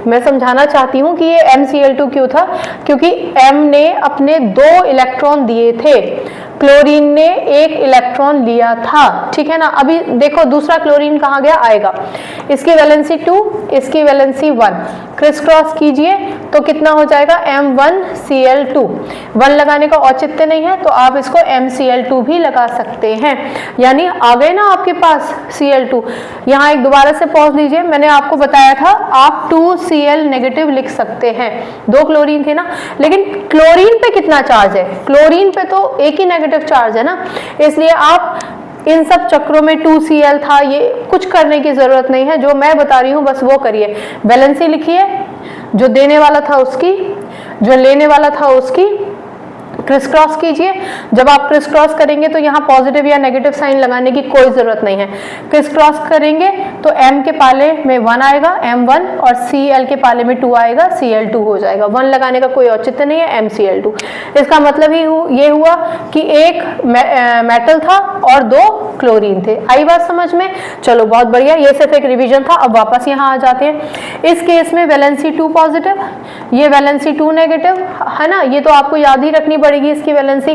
मैं समझाना चाहती हूँ कि ये MCl2 क्यों था, क्योंकि M ने अपने 2 इलेक्ट्रॉन दिए थे, क्लोरीन ने 1 इलेक्ट्रॉन लिया था, ठीक है ना। अभी देखो दूसरा क्लोरीन कहाँ गया, आएगा, इसकी वैलेंसी 2, इसकी वैलेंसी 1, क्रिस क्रॉस कीजिए तो कितना हो जाएगा M1Cl2। 1 लगाने का औचित्य नहीं है तो आप इसको MCl2 भी लगा सकते हैं, यानी आ गए ना आपके पास Cl2। यहाँ एक दोबारा से पॉज लीजिए, मैंने आपको बताया था आप 2Cl नेगेटिव लिख सकते हैं, 2 क्लोरीन थे ना, लेकिन क्लोरीन पे कितना चार्ज है, क्लोरीन पे तो एक ही नेगेटिव चार्ज है ना, इसलिए आप इन सब चक्रों में 2Cl था ये कुछ करने की जरूरत नहीं है, जो मैं बता रही हूं बस वो करिए। वैलेंसी लिखिए, जो देने वाला था उसकी, जो लेने वाला था उसकी, क्रिस क्रॉस कीजिए। जब आप क्रिस क्रॉस करेंगे तो यहाँ पॉजिटिव या नेगेटिव साइन लगाने की कोई जरूरत नहीं है, क्रिस क्रॉस करेंगे तो M के पाले में 1 आएगा M1 और Cl के पाले में 2 आएगा Cl2 हो जाएगा। 1 लगाने का कोई औचित्य नहीं है, MCl2। इसका मतलब ही ये हुआ कि एक मेटल था और 2 क्लोरीन थे। आई बात समझ में? चलो बहुत बढ़िया, ये सिर्फ एक रिविजन था। अब वापस यहाँ आ जाते हैं। इस केस में वैलेंसी 2 पॉजिटिव, ये वैलेंसी 2 नेगेटिव है ना, ये तो आपको याद ही रखनी पड़ेगी इसकी वैलेंसी,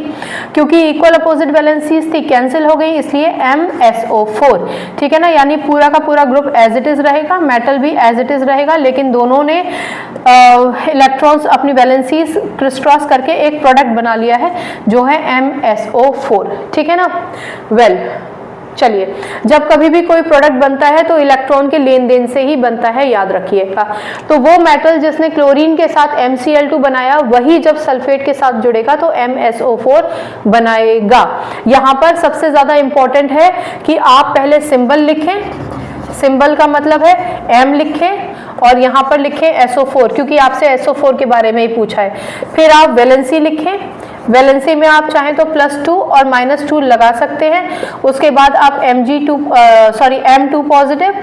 क्योंकि इक्वल अपोजिट वैलेंसीज थी, कैंसिल हो गई, इसलिए MsO4, ठीक है ना। यानी पूरा का पूरा ग्रुप एज इट इज रहेगा, मेटल भी एज इट इज रहेगा, लेकिन दोनों ने इलेक्ट्रॉन्स अपनी वैलेंसीज क्रिस क्रॉस करके एक प्रोडक्ट बना लिया है जो है MsO4, ठीक है ना। वेल चलिए, जब कभी भी कोई प्रोडक्ट बनता है तो इलेक्ट्रॉन के लेन देन से ही बनता है, याद रखिएगा। तो वो मेटल जिसने क्लोरीन के साथ MCl2 बनाया, वही जब सल्फेट के साथ जुड़ेगा तो MsO4 बनाएगा। यहाँ पर सबसे ज्यादा इंपॉर्टेंट है कि आप पहले सिंबल लिखें, सिंबल का मतलब है M लिखें और यहाँ पर लिखें SO4, क्योंकि आपसे SO4 के बारे में ही पूछा है। फिर आप वैलेंसी लिखें, वैलेंसी में आप चाहें तो +2 और -2 लगा सकते हैं। उसके बाद आप M2 पॉजिटिव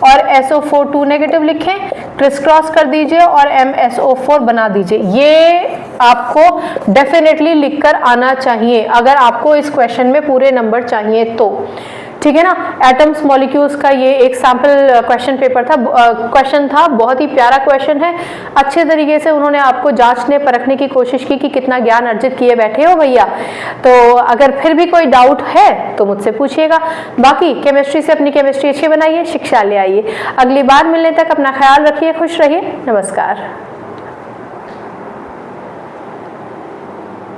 और SO4 2 नेगेटिव लिखें, क्रिस क्रॉस कर दीजिए और MsO4 बना दीजिए। ये आपको डेफिनेटली लिखकर आना चाहिए अगर आपको इस क्वेश्चन में पूरे नंबर चाहिए तो, ठीक है ना। एटम्स मॉलिक्यूल्स का ये एक सैंपल क्वेश्चन था, बहुत ही प्यारा क्वेश्चन है। अच्छे तरीके से उन्होंने आपको जांचने परखने की कोशिश की कि कितना ज्ञान अर्जित किए बैठे हो भैया। तो अगर फिर भी कोई डाउट है तो मुझसे पूछिएगा। बाकी केमिस्ट्री से अपनी केमिस्ट्री अच्छी बनाइए, शिक्षा ले आइए। अगली बार मिलने तक अपना ख्याल रखिए, खुश रहिए, नमस्कार।